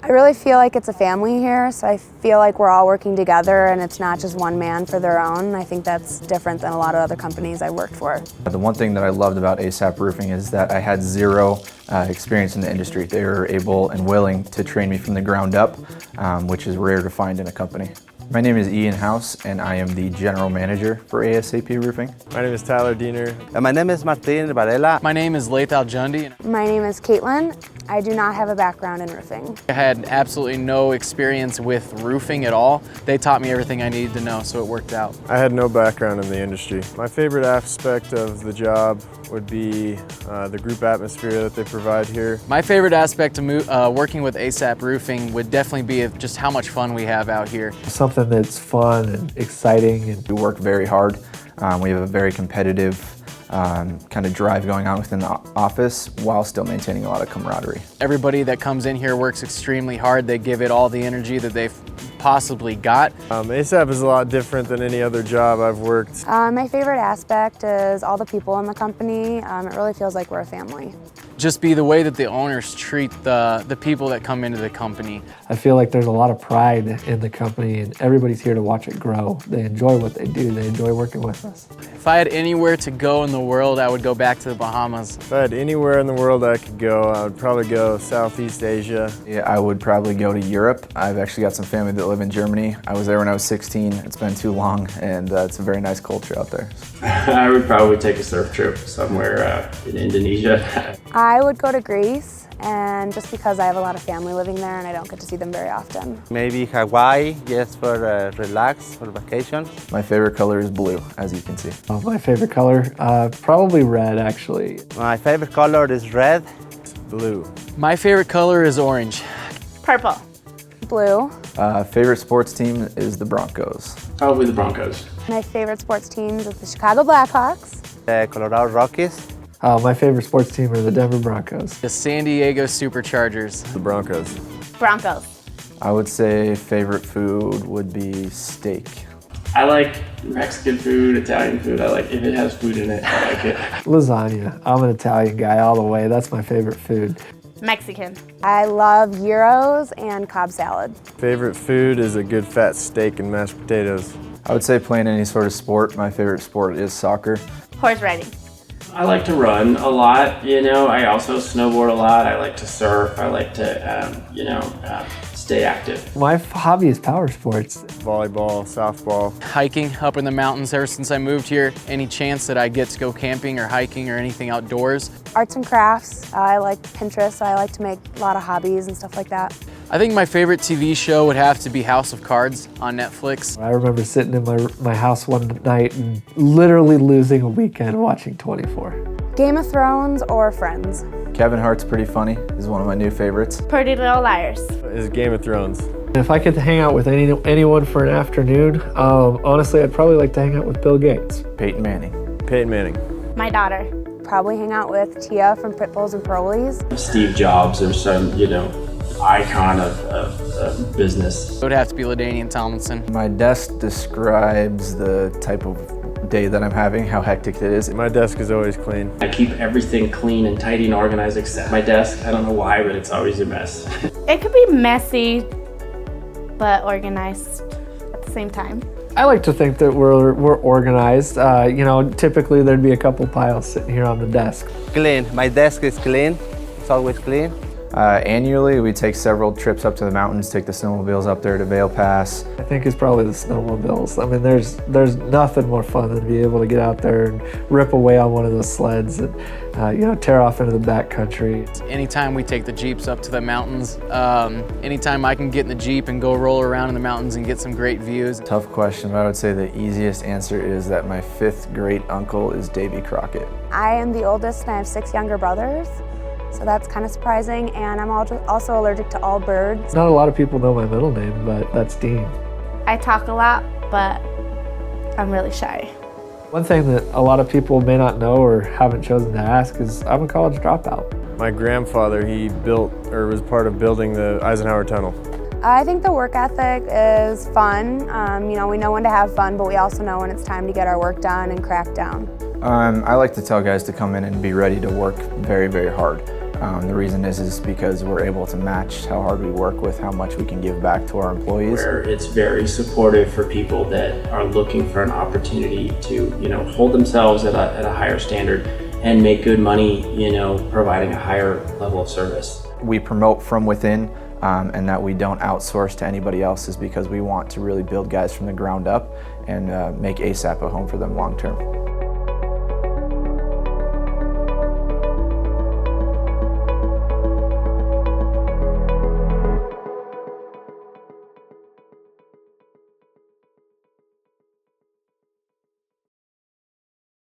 I really feel like it's a family here, so I feel like we're all working together and it's not just one man for their own. I think that's different than a lot of other companies I worked for. The one thing that I loved about ASAP Roofing is that I had zero experience in the industry. They were able and willing to train me from the ground up, which is rare to find in a company. My name is Ian House, and I am the General Manager for ASAP Roofing. My name is Tyler Diener. My name is Martin Varela. My name is Lathal Jundi. My name is Caitlin. I do not have a background in roofing. I had absolutely no experience with roofing at all. They taught me everything I needed to know, so it worked out. I had no background in the industry. My favorite aspect of the job would be the group atmosphere that they provide here. My favorite aspect of working with ASAP Roofing would definitely be just how much fun we have out here. Something that's fun and exciting. And we work very hard. We have a very competitive kind of drive going on within the office while still maintaining a lot of camaraderie. Everybody that comes in here works extremely hard. They give it all the energy that they've possibly got. ASAP is a lot different than any other job I've worked. My favorite aspect is all the people in the company. It really feels like we're a family. Just be the way that the owners treat the people that come into the company. I feel like there's a lot of pride in the company and everybody's here to watch it grow. They enjoy what they do. They enjoy working with us. If I had anywhere to go in the world, I would go back to the Bahamas. If I had anywhere in the world I could go, I would probably go Southeast Asia. Yeah, I would probably go to Europe. I've actually got some family that live in Germany. I was there when I was 16. It's been too long, and it's a very nice culture out there. I would probably take a surf trip somewhere in Indonesia. I would go to Greece, and just because I have a lot of family living there and I don't get to see them very often. Maybe Hawaii, just for relax, for vacation. My favorite color is blue, as you can see. My favorite color, probably red actually. My favorite color is red. Blue. My favorite color is orange. Purple. Blue. Favorite sports team is the Broncos. Probably the Broncos. My favorite sports teams is the Chicago Blackhawks. Colorado Rockies. My favorite sports team are the Denver Broncos. The San Diego Superchargers. The Broncos. Broncos. I would say favorite food would be steak. I like Mexican food, Italian food. I like if it has food in it, I like it. Lasagna. I'm an Italian guy all the way. That's my favorite food. Mexican. I love gyros and Cobb salad. Favorite food is a good fat steak and mashed potatoes. I would say playing any sort of sport. My favorite sport is soccer. Horse riding. I like to run a lot, I also snowboard a lot. I like to surf. I like to, stay active. My hobby is power sports. Volleyball, softball. Hiking up in the mountains ever since I moved here. Any chance that I get to go camping or hiking or anything outdoors. Arts and crafts. I like Pinterest, so I like to make a lot of hobbies and stuff like that. I think my favorite TV show would have to be House of Cards on Netflix. I remember sitting in my house one night and literally losing a weekend watching 24. Game of Thrones or Friends. Kevin Hart's pretty funny. He's one of my new favorites. Pretty Little Liars. Is Game of Thrones. If I could hang out with anyone for an afternoon, honestly, I'd probably like to hang out with Bill Gates. Peyton Manning. Peyton Manning. My daughter. Probably hang out with Tia from Pitbulls and Pearlies. Steve Jobs or some, icon of business. It would have to be LaDainian Tomlinson. My desk describes the type of day that I'm having, how hectic it is. My desk is always clean. I keep everything clean and tidy and organized except my desk. I don't know why, but it's always a mess. It could be messy, but organized at the same time. I like to think that we're organized. Typically there'd be a couple piles sitting here on the desk. Clean. My desk is clean. It's always clean. Annually, we take several trips up to the mountains, take the snowmobiles up there to Vail Pass. I think it's probably the snowmobiles. I mean, there's nothing more fun than to be able to get out there and rip away on one of those sleds and tear off into the backcountry. Anytime we take the Jeeps up to the mountains, anytime I can get in the Jeep and go roll around in the mountains and get some great views. Tough question, but I would say the easiest answer is that my 5th great uncle is Davy Crockett. I am the oldest and I have 6 younger brothers. So that's kind of surprising, and I'm also allergic to all birds. Not a lot of people know my middle name, but that's Dean. I talk a lot, but I'm really shy. One thing that a lot of people may not know or haven't chosen to ask is I'm a college dropout. My grandfather, he built or was part of building the Eisenhower Tunnel. I think the work ethic is fun. We know when to have fun, but we also know when it's time to get our work done and crack down. I like to tell guys to come in and be ready to work very, very hard. The reason is because we're able to match how hard we work with how much we can give back to our employees. Where it's very supportive for people that are looking for an opportunity to, hold themselves at a higher standard and make good money, providing a higher level of service. We promote from within, and that we don't outsource to anybody else is because we want to really build guys from the ground up and make ASAP a home for them long term.